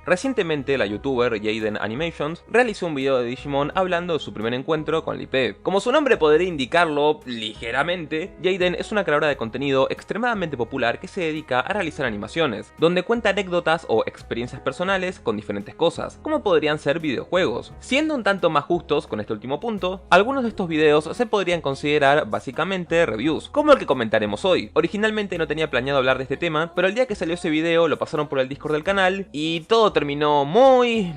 Recientemente la youtuber Jaden Animations realizó un video de Digimon hablando de su primer encuentro con la IP. Como su nombre podría indicarlo ligeramente, Jaden es una creadora de contenido extremadamente popular que se dedica a realizar animaciones, donde cuenta anécdotas o experiencias personales con diferentes cosas, como podrían ser videojuegos. Siendo un tanto más justos con este último punto, algunos de estos videos se podrían considerar básicamente reviews, como el que comentaremos hoy. Originalmente no tenía planeado hablar de este tema, pero el día que salió ese video lo pasaron por el Discord del canal y todo terminó muy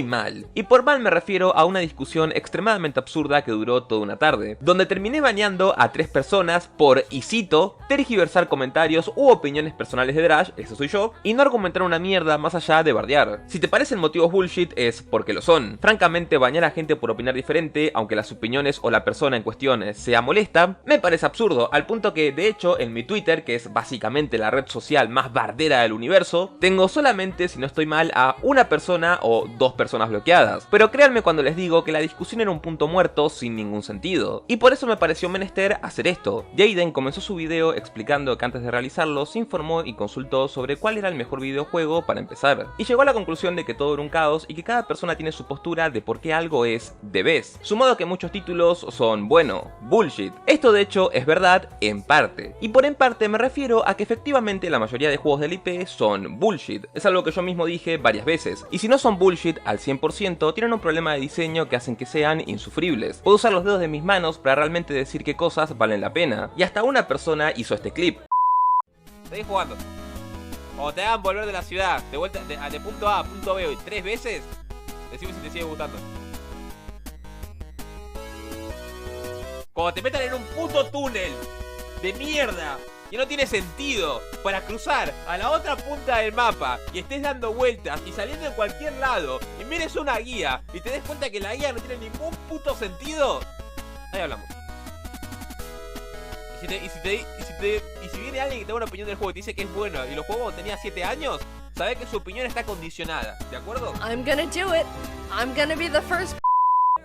mal. Y por mal me refiero a una discusión extremadamente absurda que duró toda una tarde, donde terminé baneando a 3 personas por, y cito, tergiversar comentarios u opiniones personales de Drash, eso soy yo, y no argumentar una mierda más allá de bardear. Si te parecen motivos bullshit es porque lo son. Francamente, bañar a gente por opinar diferente, aunque las opiniones o la persona en cuestión sea molesta, me parece absurdo, al punto que de hecho en mi Twitter, que es básicamente la red social más bardera del universo, tengo solamente, si no estoy mal, a una persona o 2 personas bloqueadas. Pero créanme cuando les digo que la discusión era un punto muerto sin ningún sentido. Y por eso me pareció menester hacer esto. Jaden comenzó su video explicando que antes de realizarlo se informó y consultó sobre cuál era el mejor videojuego para empezar. Y llegó a la conclusión de que todo era un caos y que cada persona tiene su postura de por qué algo es the best. Sumado a que muchos títulos son, bueno, bullshit. Esto de hecho es verdad en parte. Y por en parte me refiero a que efectivamente la mayoría de juegos del IP son bullshit. Es algo que yo mismo dije varias veces. Y si no son bullshit al 100%, tienen un problema de diseño que hacen que sean insufribles. Puedo usar los dedos de mis manos para realmente decir qué cosas valen la pena. Y hasta una persona hizo este clip. Seguí jugando. O te hagan volver de la ciudad, de vuelta de punto A a punto B 3 veces, decime si te sigue gustando. Cuando te metan en un puto túnel de mierda que no tiene sentido para cruzar a la otra punta del mapa y estés dando vueltas y saliendo en cualquier lado y mires una guía y te des cuenta que la guía no tiene ningún puto sentido, ahí hablamos. Y si viene alguien que tenga una opinión del juego y te dice que es bueno y lo jugó cuando tenía 7 años, sabe que su opinión está condicionada, ¿de acuerdo? I'm gonna do it. I'm gonna be the first.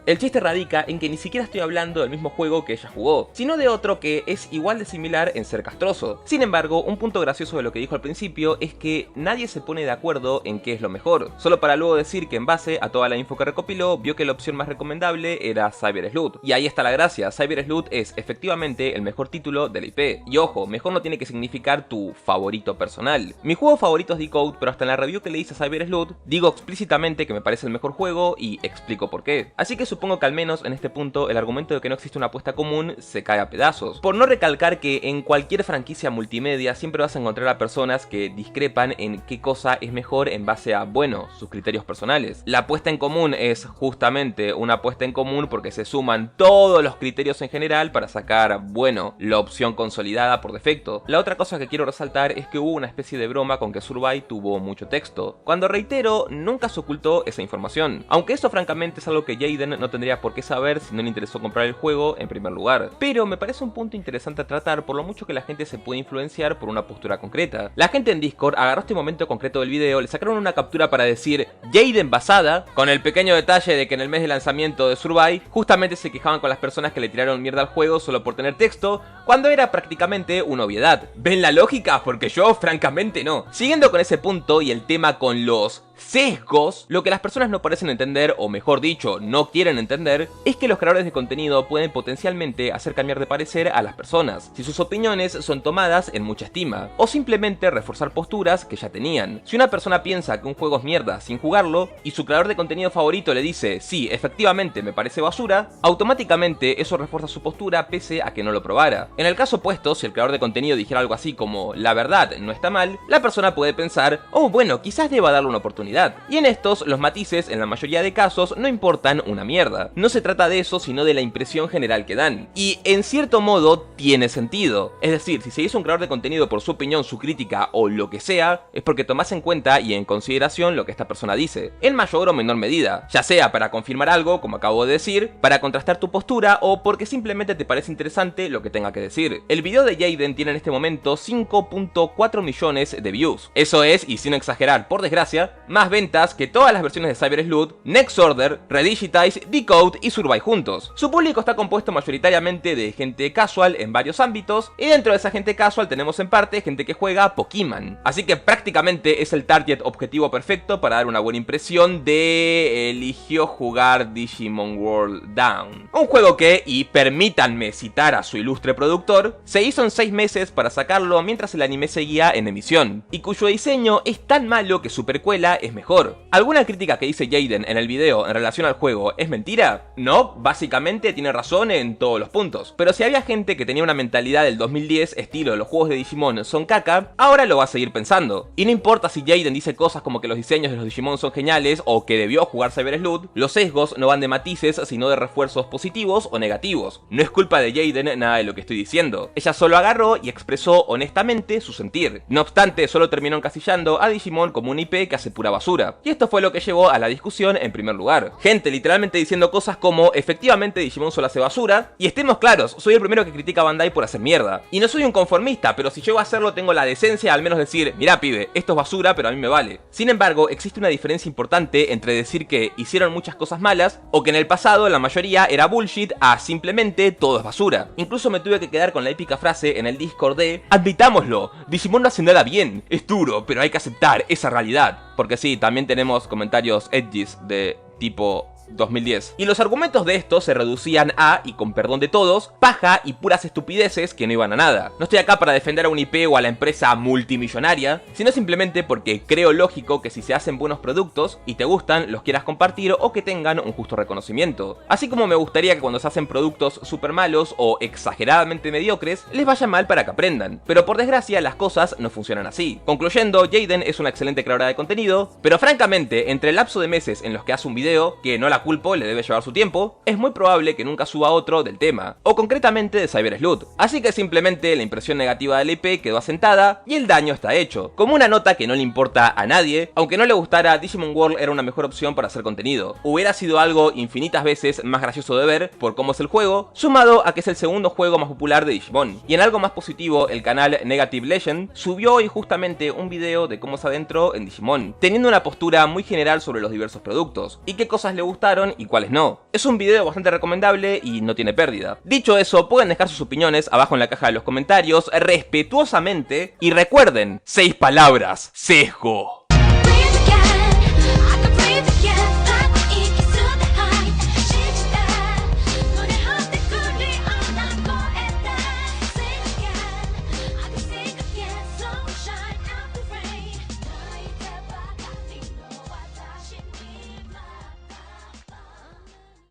El chiste radica en que ni siquiera estoy hablando del mismo juego que ella jugó, sino de otro que es igual de similar en ser castroso. Sin embargo, un punto gracioso de lo que dijo al principio es que nadie se pone de acuerdo en qué es lo mejor, solo para luego decir que en base a toda la info que recopiló, vio que la opción más recomendable era Cyber Sleuth. Y ahí está la gracia, Cyber Sleuth es efectivamente el mejor título del IP. Y ojo, mejor no tiene que significar tu favorito personal. Mi juego favorito es Decode, pero hasta en la review que le hice a Cyber Sleuth, digo explícitamente que me parece el mejor juego y explico por qué. Así que supongo que al menos en este punto el argumento de que no existe una apuesta común se cae a pedazos. Por no recalcar que en cualquier franquicia multimedia siempre vas a encontrar a personas que discrepan en qué cosa es mejor en base a, bueno, sus criterios personales. La apuesta en común es justamente una apuesta en común porque se suman todos los criterios en general para sacar, bueno, la opción consolidada por defecto. La otra cosa que quiero resaltar es que hubo una especie de broma con que Survive tuvo mucho texto, cuando reitero, nunca se ocultó esa información. Aunque eso francamente es algo que Jaden no tendría por qué saber si no le interesó comprar el juego en primer lugar. Pero me parece un punto interesante a tratar por lo mucho que la gente se puede influenciar por una postura concreta. La gente en Discord agarró este momento concreto del video, le sacaron una captura para decir Jaden basada, con el pequeño detalle de que en el mes de lanzamiento de Survive justamente se quejaban con las personas que le tiraron mierda al juego solo por tener texto, cuando era prácticamente una obviedad. ¿Ven la lógica? Porque yo francamente no. Siguiendo con ese punto y el tema con los sesgos, lo que las personas no parecen entender, o mejor dicho, no quieren entender, es que los creadores de contenido pueden potencialmente hacer cambiar de parecer a las personas, si sus opiniones son tomadas en mucha estima, o simplemente reforzar posturas que ya tenían. Si una persona piensa que un juego es mierda sin jugarlo, y su creador de contenido favorito le dice, sí, efectivamente me parece basura, automáticamente eso refuerza su postura pese a que no lo probara. En el caso opuesto, si el creador de contenido dijera algo así como, la verdad no está mal, la persona puede pensar, oh bueno, quizás deba darle una oportunidad. Y en estos, los matices, en la mayoría de casos, no importan una mierda. No se trata de eso, sino de la impresión general que dan. Y, en cierto modo, tiene sentido. Es decir, si seguís un creador de contenido por su opinión, su crítica o lo que sea, es porque tomás en cuenta y en consideración lo que esta persona dice, en mayor o menor medida. Ya sea para confirmar algo, como acabo de decir, para contrastar tu postura o porque simplemente te parece interesante lo que tenga que decir. El video de Jaden tiene en este momento 5.4 millones de views. Eso es, y sin exagerar, por desgracia, más ventas que todas las versiones de Cyber Sleuth, Next Order, Redigitize, Decode y Survive juntos. Su público está compuesto mayoritariamente de gente casual en varios ámbitos, y dentro de esa gente casual tenemos en parte gente que juega Pokémon. Así que prácticamente es el target objetivo perfecto para dar una buena impresión de eligió jugar Digimon World Down. Un juego que, y permítanme citar a su ilustre productor, se hizo en 6 meses para sacarlo mientras el anime seguía en emisión, y cuyo diseño es tan malo que su precuela es mejor. ¿Alguna crítica que dice Jaden en el video en relación al juego es mentira? No, básicamente tiene razón en todos los puntos. Pero si había gente que tenía una mentalidad del 2010 estilo los juegos de Digimon son caca, ahora lo va a seguir pensando. Y no importa si Jaden dice cosas como que los diseños de los Digimon son geniales o que debió jugar Cyber Sleuth, los sesgos no van de matices sino de refuerzos positivos o negativos. No es culpa de Jaden nada de lo que estoy diciendo. Ella solo agarró y expresó honestamente su sentir. No obstante, solo terminó encasillando a Digimon como un IP que hace pura basura. Y esto fue lo que llevó a la discusión en primer lugar. Gente literalmente diciendo cosas como efectivamente Digimon solo hace basura, y estemos claros, soy el primero que critica a Bandai por hacer mierda. Y no soy un conformista, pero si llego a hacerlo tengo la decencia al menos decir, mirá pibe, esto es basura pero a mí me vale. Sin embargo, existe una diferencia importante entre decir que hicieron muchas cosas malas o que en el pasado la mayoría era bullshit a simplemente todo es basura. Incluso me tuve que quedar con la épica frase en el Discord de admitámoslo, Digimon no hace nada bien, es duro, pero hay que aceptar esa realidad. Porque sí, también tenemos comentarios edgys de tipo 2010. Y los argumentos de esto se reducían a, y con perdón de todos, paja y puras estupideces que no iban a nada. No estoy acá para defender a un IP o a la empresa multimillonaria, sino simplemente porque creo lógico que si se hacen buenos productos y te gustan, los quieras compartir o que tengan un justo reconocimiento. Así como me gustaría que cuando se hacen productos super malos o exageradamente mediocres, les vaya mal para que aprendan. Pero por desgracia las cosas no funcionan así. Concluyendo, Jaden es una excelente creadora de contenido, pero francamente, entre el lapso de meses en los que hace un video, que no la culpo, le debe llevar su tiempo, es muy probable que nunca suba otro del tema, o concretamente de Cyber Sleuth. Así que simplemente la impresión negativa del IP quedó asentada y el daño está hecho. Como una nota que no le importa a nadie, aunque no le gustara, Digimon World era una mejor opción para hacer contenido. Hubiera sido algo infinitas veces más gracioso de ver por cómo es el juego, sumado a que es el segundo juego más popular de Digimon. Y en algo más positivo, el canal Negative Legend subió hoy justamente un video de cómo se adentró en Digimon, teniendo una postura muy general sobre los diversos productos, y qué cosas le gustaron y cuáles no. Es un video bastante recomendable y no tiene pérdida. Dicho eso, pueden dejar sus opiniones abajo en la caja de los comentarios respetuosamente y recuerden, 6 palabras, sesgo.